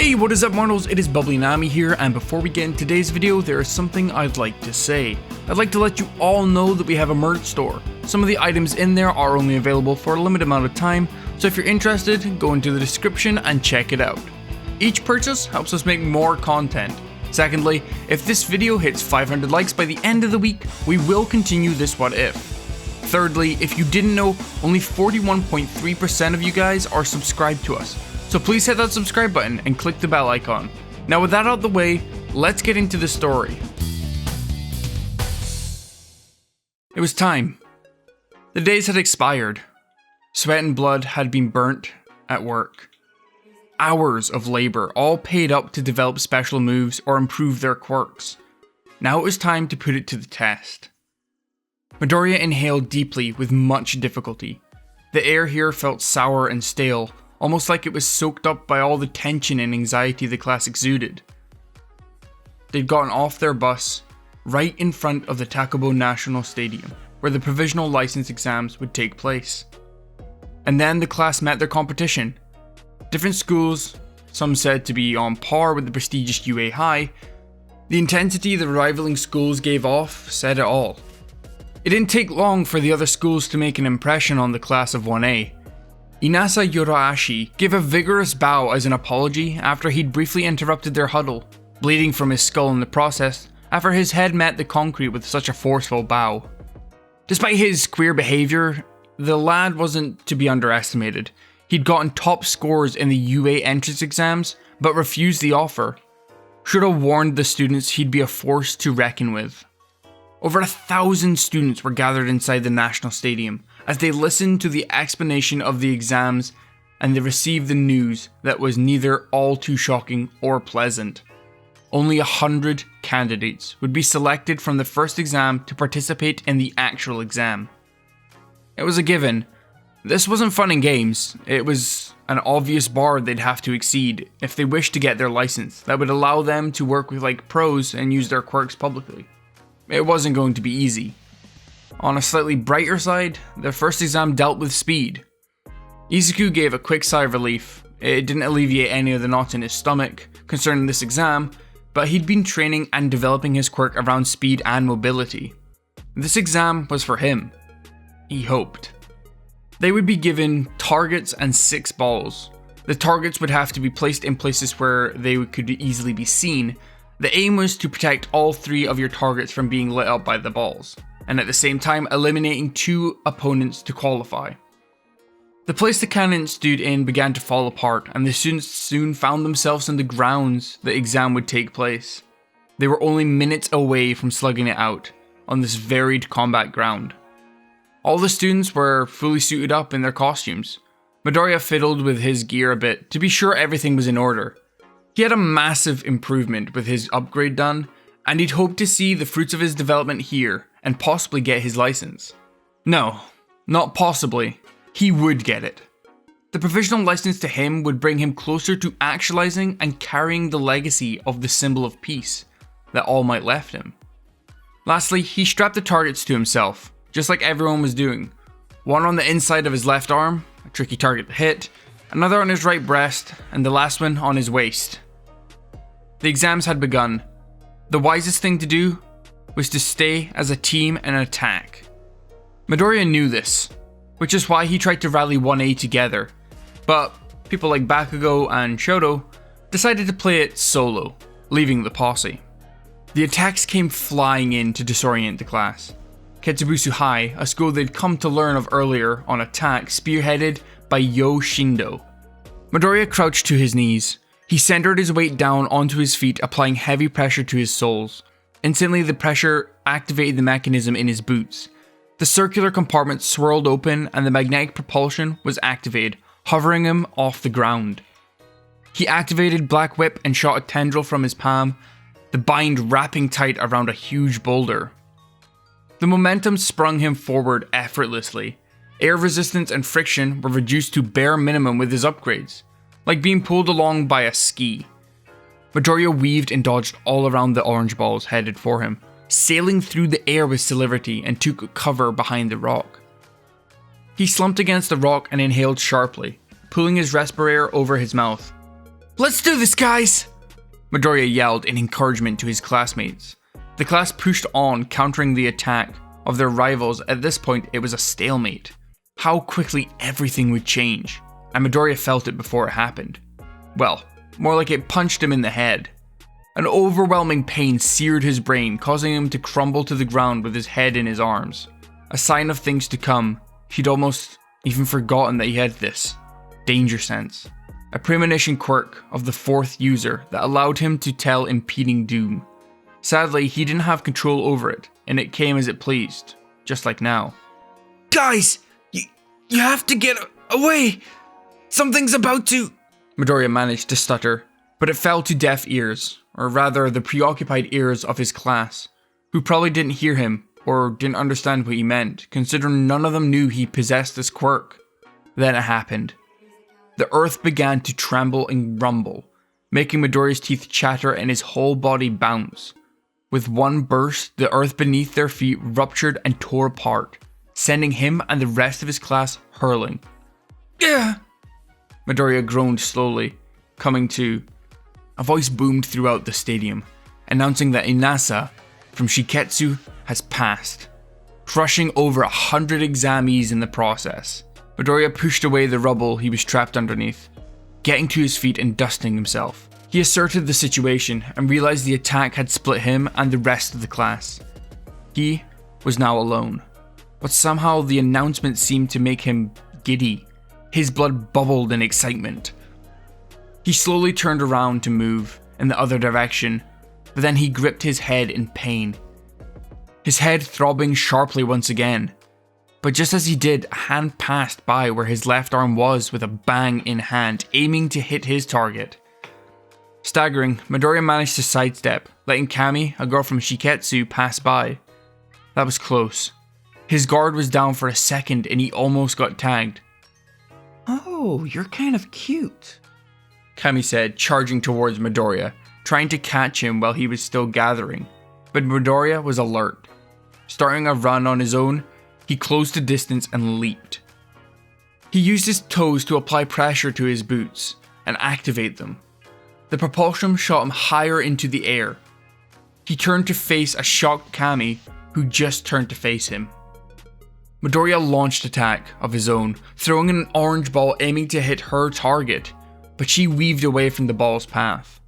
Hey, what is up Marnels? It is BubblyNami here, and before we get into today's video, there is something I'd like to say. I'd like to let you all know that we have a merch store. Some of the items in there are only available for a limited amount of time, so if you're interested, go into the description and check it out. Each purchase helps us make more content. Secondly, if this video hits 500 likes by the end of the week, we will continue this what if. Thirdly, if you didn't know, only 41.3% of you guys are subscribed to us. So please hit that subscribe button and click the bell icon. Now with that out of the way, let's get into the story. It was time. The days had expired. Sweat and blood had been burnt at work. Hours of labor, all paid up to develop special moves or improve their quirks. Now it was time to put it to the test. Midoriya inhaled deeply with much difficulty. The air here felt sour and stale, almost like it was soaked up by all the tension and anxiety the class exuded. They'd gotten off their bus right in front of the Takubo National Stadium, where the provisional license exams would take place. And then the class met their competition. Different schools, some said to be on par with the prestigious UA High. The intensity the rivaling schools gave off said it all. It didn't take long for the other schools to make an impression on the class of 1A. Inasa Yoraishi gave a vigorous bow as an apology after he'd briefly interrupted their huddle, bleeding from his skull in the process after his head met the concrete with such a forceful bow. Despite his queer behaviour, the lad wasn't to be underestimated. He'd gotten top scores in the UA entrance exams, but refused the offer. Should have warned the students he'd be a force to reckon with. Over 1,000 students were gathered inside the National Stadium as they listened to the explanation of the exams, and they received the news that was neither all too shocking or pleasant. Only 100 candidates would be selected from the first exam to participate in the actual exam. It was a given. This wasn't fun and games. It was an obvious bar they'd have to exceed if they wished to get their license that would allow them to work with like pros and use their quirks publicly. It wasn't going to be easy. On a slightly brighter side, their first exam dealt with speed. Izuku gave a quick sigh of relief. It didn't alleviate any of the knots in his stomach concerning this exam, but he'd been training and developing his quirk around speed and mobility. This exam was for him. He hoped. They would be given targets and 6 balls. The targets would have to be placed in places where they could easily be seen. The aim was to protect all 3 of your targets from being lit up by the balls, and at the same time eliminating 2 opponents to qualify. The place the cannon stood in began to fall apart, and the students soon found themselves in the grounds the exam would take place. They were only minutes away from slugging it out on this varied combat ground. All the students were fully suited up in their costumes. Midoriya fiddled with his gear a bit to be sure everything was in order. He had a massive improvement with his upgrade done, and he'd hoped to see the fruits of his development here and possibly get his license. No, not possibly. He would get it. The provisional license to him would bring him closer to actualizing and carrying the legacy of the symbol of peace that All Might left him. Lastly, he strapped the targets to himself, just like everyone was doing. One on the inside of his left arm, a tricky target to hit, another on his right breast, and the last one on his waist. The exams had begun. The wisest thing to do was to stay as a team and attack. Midoriya knew this, which is why he tried to rally 1A together, but people like Bakugo and Shoto decided to play it solo, leaving the posse. The attacks came flying in to disorient the class. Ketsubusu High, a school they'd come to learn of earlier on attack, spearheaded by Yo Shindo. Midoriya crouched to his knees. He centered his weight down onto his feet, applying heavy pressure to his soles. Instantly, the pressure activated the mechanism in his boots. The circular compartment swirled open and the magnetic propulsion was activated, hovering him off the ground. He activated Black Whip and shot a tendril from his palm, the bind wrapping tight around a huge boulder. The momentum sprung him forward effortlessly. Air resistance and friction were reduced to bare minimum with his upgrades, like being pulled along by a ski. Midoriya weaved and dodged all around the orange balls headed for him, sailing through the air with celerity and took cover behind the rock. He slumped against the rock and inhaled sharply, pulling his respirator over his mouth. Let's do this, guys! Midoriya yelled in encouragement to his classmates. The class pushed on, countering the attack of their rivals. At this point, it was a stalemate. How quickly everything would change, and Midoriya felt it before it happened. Well, more like it punched him in the head. An overwhelming pain seared his brain, causing him to crumble to the ground with his head in his arms. A sign of things to come, he'd almost even forgotten that he had this danger sense. A premonition quirk of the fourth user that allowed him to tell impending doom. Sadly, he didn't have control over it, and it came as it pleased, just like now. Guys! You have to get away! Something's about to... Midoriya managed to stutter, but it fell to deaf ears, or rather the preoccupied ears of his class, who probably didn't hear him or didn't understand what he meant, considering none of them knew he possessed this quirk. Then it happened. The earth began to tremble and rumble, making Midoriya's teeth chatter and his whole body bounce. With one burst, the earth beneath their feet ruptured and tore apart, sending him and the rest of his class hurling. Yeah! Midoriya groaned slowly, coming to. A voice boomed throughout the stadium, announcing that Inasa from Shiketsu has passed, crushing over 100 examees in the process. Midoriya pushed away the rubble he was trapped underneath, getting to his feet and dusting himself. He asserted the situation and realized the attack had split him and the rest of the class. He was now alone, but somehow the announcement seemed to make him giddy. His blood bubbled in excitement. He slowly turned around to move in the other direction, but then he gripped his head in pain. His head throbbing sharply once again. But just as he did, a hand passed by where his left arm was with a bang in hand, aiming to hit his target. Staggering, Midoriya managed to sidestep, letting Kami, a girl from Shiketsu, pass by. That was close. His guard was down for a second and he almost got tagged. Oh, you're kind of cute, Kami said, charging towards Midoriya, trying to catch him while he was still gathering. But Midoriya was alert. Starting a run on his own, he closed the distance and leaped. He used his toes to apply pressure to his boots and activate them. The propulsion shot him higher into the air. He turned to face a shocked Kami, who just turned to face him. Midoriya launched attack of his own, throwing an orange ball aiming to hit her target, but she weaved away from the ball's path.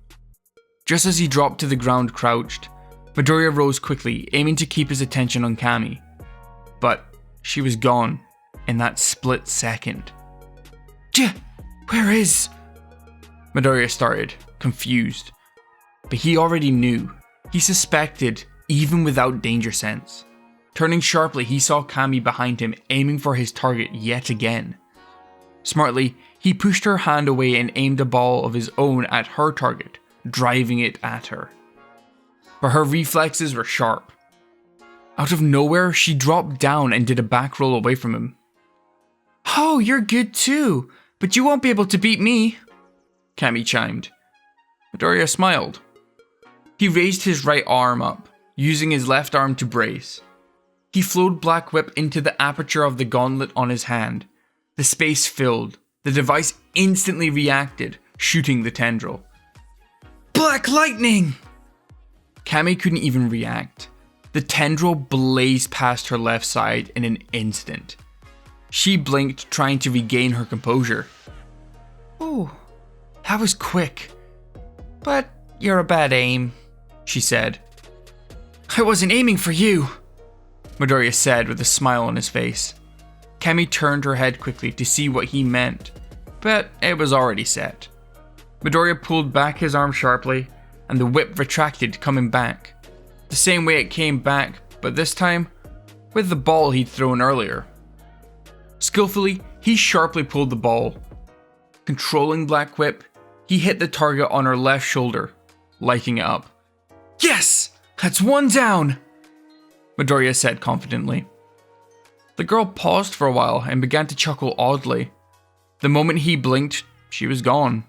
Just as he dropped to the ground crouched, Midoriya rose quickly, aiming to keep his attention on Kami. But she was gone in that split second. Where is... Midoriya started, confused. But he already knew. He suspected, even without danger sense. Turning sharply, he saw Kami behind him, aiming for his target yet again. Smartly, he pushed her hand away and aimed a ball of his own at her target, driving it at her. But her reflexes were sharp. Out of nowhere, she dropped down and did a back roll away from him. Oh, you're good too, but you won't be able to beat me, Kami chimed. Midoriya smiled. He raised his right arm up, using his left arm to brace. He flowed Black Whip into the aperture of the gauntlet on his hand. The space filled. The device instantly reacted, shooting the tendril. Black Lightning! Kami couldn't even react. The tendril blazed past her left side in an instant. She blinked, trying to regain her composure. Oh, that was quick. But you're a bad aim, she said. I wasn't aiming for you, Midoriya said with a smile on his face. Kami turned her head quickly to see what he meant, but it was already set. Midoriya pulled back his arm sharply, and the whip retracted, coming back. The same way it came back, but this time with the ball he'd thrown earlier. Skillfully, he sharply pulled the ball. Controlling Black Whip, he hit the target on her left shoulder, lighting it up. Yes! That's one down! Midoriya said confidently. The girl paused for a while and began to chuckle oddly. The moment he blinked, she was gone.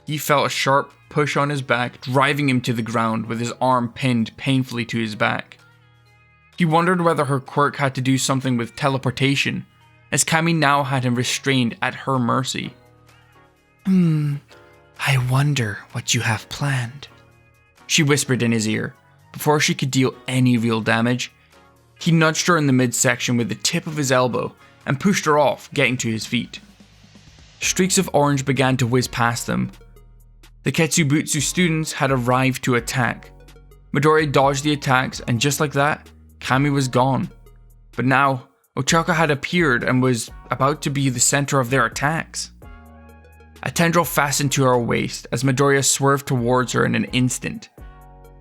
He felt a sharp push on his back, driving him to the ground with his arm pinned painfully to his back. He wondered whether her quirk had to do something with teleportation, as Kami now had him restrained at her mercy. I wonder what you have planned, she whispered in his ear. Before she could deal any real damage, he nudged her in the midsection with the tip of his elbow and pushed her off, getting to his feet. Streaks of orange began to whiz past them. The Ketsubutsu students had arrived to attack. Midoriya dodged the attacks, and just like that, Kami was gone. But now, Ochako had appeared and was about to be the center of their attacks. A tendril fastened to her waist as Midoriya swerved towards her in an instant,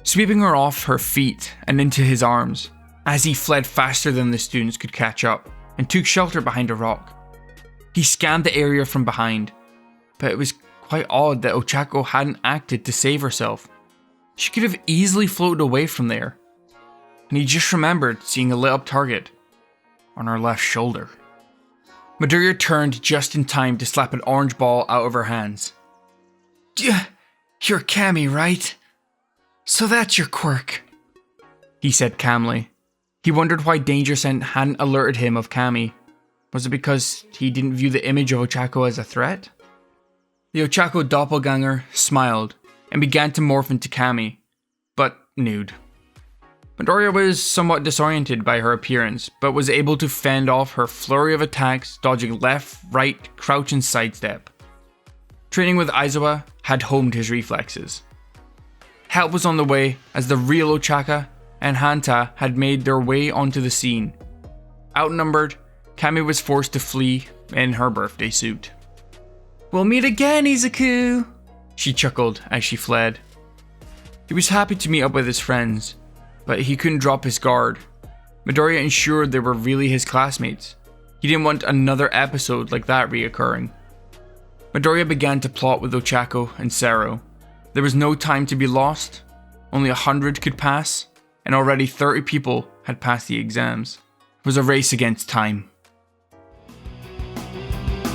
sweeping her off her feet and into his arms, as he fled faster than the students could catch up and took shelter behind a rock. He scanned the area from behind, but it was quite odd that Ochako hadn't acted to save herself. She could have easily floated away from there, and he just remembered seeing a lit up target on her left shoulder. Midoriya turned just in time to slap an orange ball out of her hands. You're Kami, right? So that's your quirk, he said calmly. He wondered why Danger Sen hadn't alerted him of Kami. Was it because he didn't view the image of Ochako as a threat? The Ochako doppelganger smiled and began to morph into Kami, but nude. Midoriya was somewhat disoriented by her appearance, but was able to fend off her flurry of attacks, dodging left, right, crouch and sidestep. Training with Aizawa had homed his reflexes. Help was on the way as the real Ochaka and Hanta had made their way onto the scene. Outnumbered, Kami was forced to flee in her birthday suit. "We'll meet again, Izuku," she chuckled as she fled. He was happy to meet up with his friends, but he couldn't drop his guard. Midoriya ensured they were really his classmates. He didn't want another episode like that reoccurring. Midoriya began to plot with Ochako and Sero. There was no time to be lost. Only 100 could pass, and already 30 people had passed the exams. It was a race against time.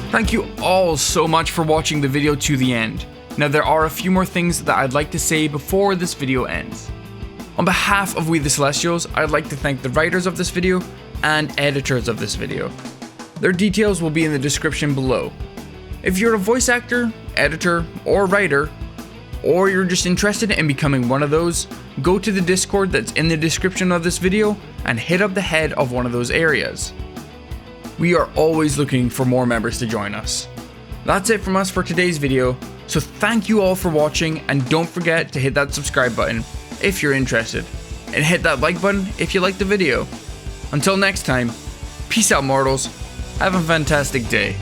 Thank you all so much for watching the video to the end. Now there are a few more things that I'd like to say before this video ends. On behalf of We the Celestials, I'd like to thank the writers of this video and editors of this video. Their details will be in the description below. If you're a voice actor, editor, or writer, or you're just interested in becoming one of those, go to the Discord that's in the description of this video and hit up the head of one of those areas. We are always looking for more members to join us. That's it from us for today's video, so thank you all for watching, and don't forget to hit that subscribe button if you're interested, and hit that like button if you liked the video. Until next time, peace out mortals, have a fantastic day.